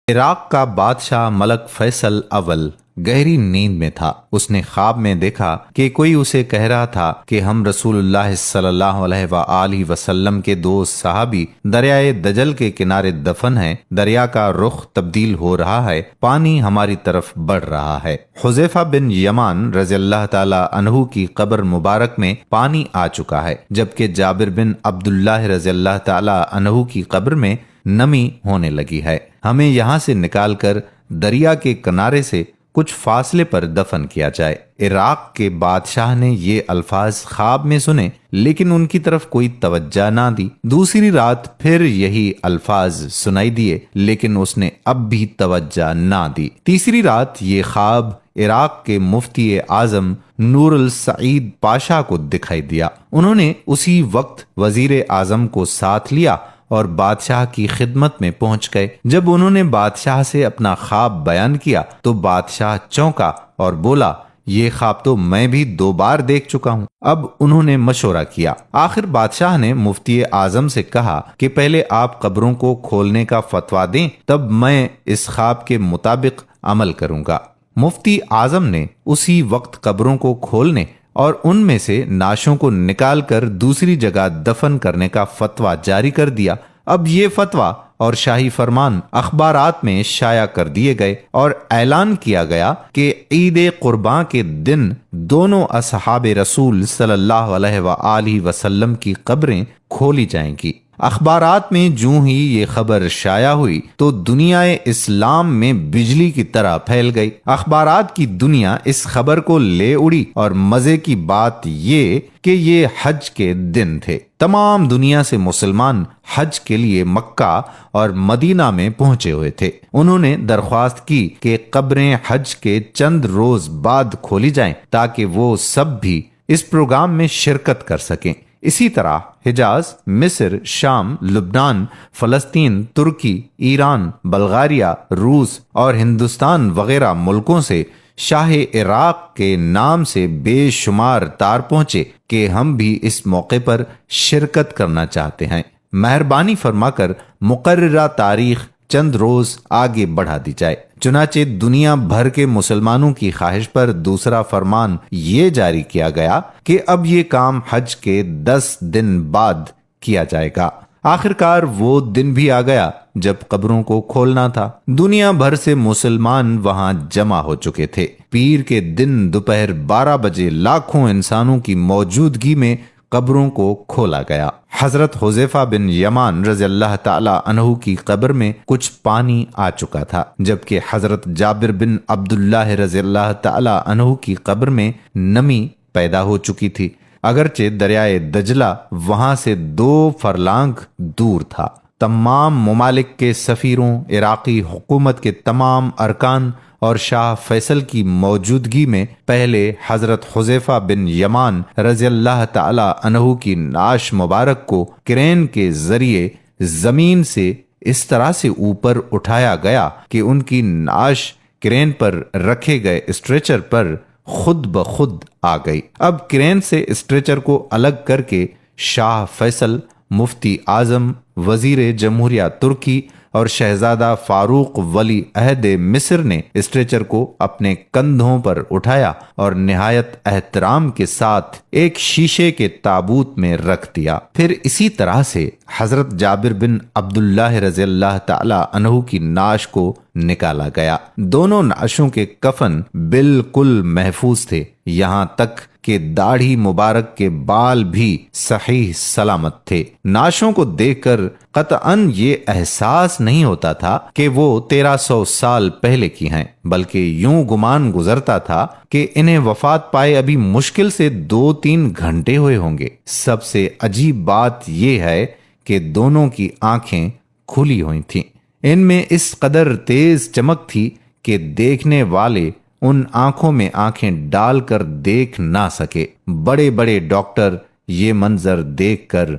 عراق کا بادشاہ ملک فیصل اول گہری نیند میں تھا۔ اس نے خواب میں دیکھا کہ کوئی اسے کہہ رہا تھا کہ ہم رسول اللہ صلی اللہ علیہ وآلہ وسلم کے دو صحابی دریائے دجل کے کنارے دفن ہیں، دریا کا رخ تبدیل ہو رہا ہے، پانی ہماری طرف بڑھ رہا ہے۔ حذیفہ بن یمان رضی اللہ تعالی عنہ کی قبر مبارک میں پانی آ چکا ہے، جبکہ جابر بن عبداللہ رضی اللہ تعالی عنہ کی قبر میں نمی ہونے لگی ہے۔ ہمیں یہاں سے نکال کر دریا کے کنارے سے کچھ فاصلے پر دفن کیا جائے۔ عراق کے بادشاہ نے یہ الفاظ خواب میں سنے، لیکن ان کی طرف کوئی توجہ نہ دی۔ دوسری رات پھر یہی الفاظ سنائی دیے، لیکن اس نے اب بھی توجہ نہ دی۔ تیسری رات یہ خواب عراق کے مفتی اعظم نور السعید پاشا کو دکھائی دیا۔ انہوں نے اسی وقت وزیر اعظم کو ساتھ لیا اور بادشاہ کی خدمت میں پہنچ گئے۔ جب انہوں نے بادشاہ سے اپنا خواب بیان کیا تو بادشاہ چونکا اور بولا، یہ خواب تو میں بھی 2 بار دیکھ چکا ہوں۔ اب انہوں نے مشورہ کیا۔ آخر بادشاہ نے مفتی اعظم سے کہا کہ پہلے آپ قبروں کو کھولنے کا فتویٰ دیں، تب میں اس خواب کے مطابق عمل کروں گا۔ مفتی اعظم نے اسی وقت قبروں کو کھولنے اور ان میں سے نعشوں کو نکال کر دوسری جگہ دفن کرنے کا فتویٰ جاری کر دیا۔ اب یہ فتویٰ اور شاہی فرمان اخبارات میں شائع کر دیے گئے اور اعلان کیا گیا کہ عید قرباں کے دن دونوں اصحاب رسول صلی اللہ علیہ وآلہ وسلم کی قبریں کھولی جائیں گی۔ اخبارات میں جوں ہی یہ خبر شائع ہوئی تو دنیا اسلام میں بجلی کی طرح پھیل گئی۔ اخبارات کی دنیا اس خبر کو لے اڑی، اور مزے کی بات یہ کہ یہ حج کے دن تھے۔ تمام دنیا سے مسلمان حج کے لیے مکہ اور مدینہ میں پہنچے ہوئے تھے۔ انہوں نے درخواست کی کہ قبریں حج کے چند روز بعد کھولی جائیں تاکہ وہ سب بھی اس پروگرام میں شرکت کر سکیں۔ اسی طرح حجاز، مصر، شام، لبنان، فلسطین، ترکی، ایران، بلغاریہ، روس اور ہندوستان وغیرہ ملکوں سے شاہ عراق کے نام سے بے شمار تار پہنچے کہ ہم بھی اس موقع پر شرکت کرنا چاہتے ہیں، مہربانی فرما کر مقررہ تاریخ چند روز آگے بڑھا دی جائے۔ چنانچہ دنیا بھر کے مسلمانوں کی خواہش پر دوسرا فرمان یہ جاری کیا گیا کہ اب یہ کام حج کے 10 دن بعد کیا جائے گا۔ آخرکار وہ دن بھی آ گیا جب قبروں کو کھولنا تھا۔ دنیا بھر سے مسلمان وہاں جمع ہو چکے تھے۔ پیر کے دن دوپہر 12 بجے لاکھوں انسانوں کی موجودگی میں قبروں کو کھولا گیا۔ حضرت حذیفہ بن یمان رضی اللہ تعالی عنہ کی قبر میں کچھ پانی آ چکا تھا، جبکہ حضرت جابر بن عبداللہ رضی اللہ تعالی عنہ کی قبر میں نمی پیدا ہو چکی تھی، اگرچہ دریائے دجلہ وہاں سے 2 فرلانگ دور تھا۔ تمام ممالک کے سفیروں، عراقی حکومت کے تمام ارکان اور شاہ فیصل کی موجودگی میں پہلے حضرت حذیفہ بن یمان رضی اللہ تعالی عنہ کی نعش مبارک کو کرین کے ذریعے زمین سے اس طرح سے اوپر اٹھایا گیا کہ ان کی نعش کرین پر رکھے گئے اسٹریچر پر خود بخود آ گئی۔ اب کرین سے اسٹریچر کو الگ کر کے شاہ فیصل، مفتی اعظم، وزیر جمہوریہ ترکی اور شہزادہ فاروق ولی عہد مصر نے اسٹریچر کو اپنے کندھوں پر اٹھایا اور نہایت احترام کے ساتھ ایک شیشے کے تابوت میں رکھ دیا۔ پھر اسی طرح سے حضرت جابر بن عبداللہ رضی اللہ تعالی عنہ کی نعش کو نکالا گیا۔ دونوں نعشوں کے کفن بالکل محفوظ تھے، یہاں تک کہ داڑھی مبارک کے بال بھی صحیح سلامت تھے۔ نعشوں کو دیکھ کر قطعاً یہ احساس نہیں ہوتا تھا کہ وہ 1300 سال پہلے کی ہیں، بلکہ یوں گمان گزرتا تھا کہ انہیں وفات پائے ابھی مشکل سے 2-3 گھنٹے ہوئے ہوں گے۔ سب سے عجیب بات یہ ہے کہ دونوں کی آنکھیں کھلی ہوئی تھیں۔ ان میں اس قدر تیز چمک تھی کہ دیکھنے والے ان آنکھوں میں آنکھیں ڈال کر دیکھ نہ سکے۔ بڑے بڑے ڈاکٹر یہ منظر دیکھ کر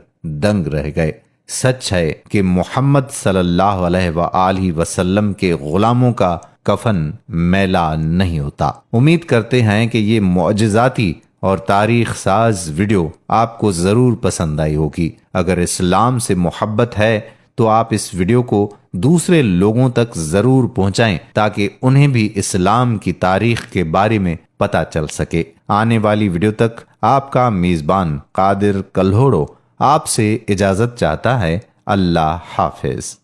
دنگ رہ گئے۔ سچ ہے کہ محمد صلی اللہ علیہ وآلہ وسلم کے غلاموں کا کفن میلا نہیں ہوتا۔ امید کرتے ہیں کہ یہ معجزاتی اور تاریخ ساز ویڈیو آپ کو ضرور پسند آئی ہوگی۔ اگر اسلام سے محبت ہے تو آپ اس ویڈیو کو دوسرے لوگوں تک ضرور پہنچائیں تاکہ انہیں بھی اسلام کی تاریخ کے بارے میں پتہ چل سکے۔ آنے والی ویڈیو تک آپ کا میزبان قادر کلہوڑو آپ سے اجازت چاہتا ہے۔ اللہ حافظ۔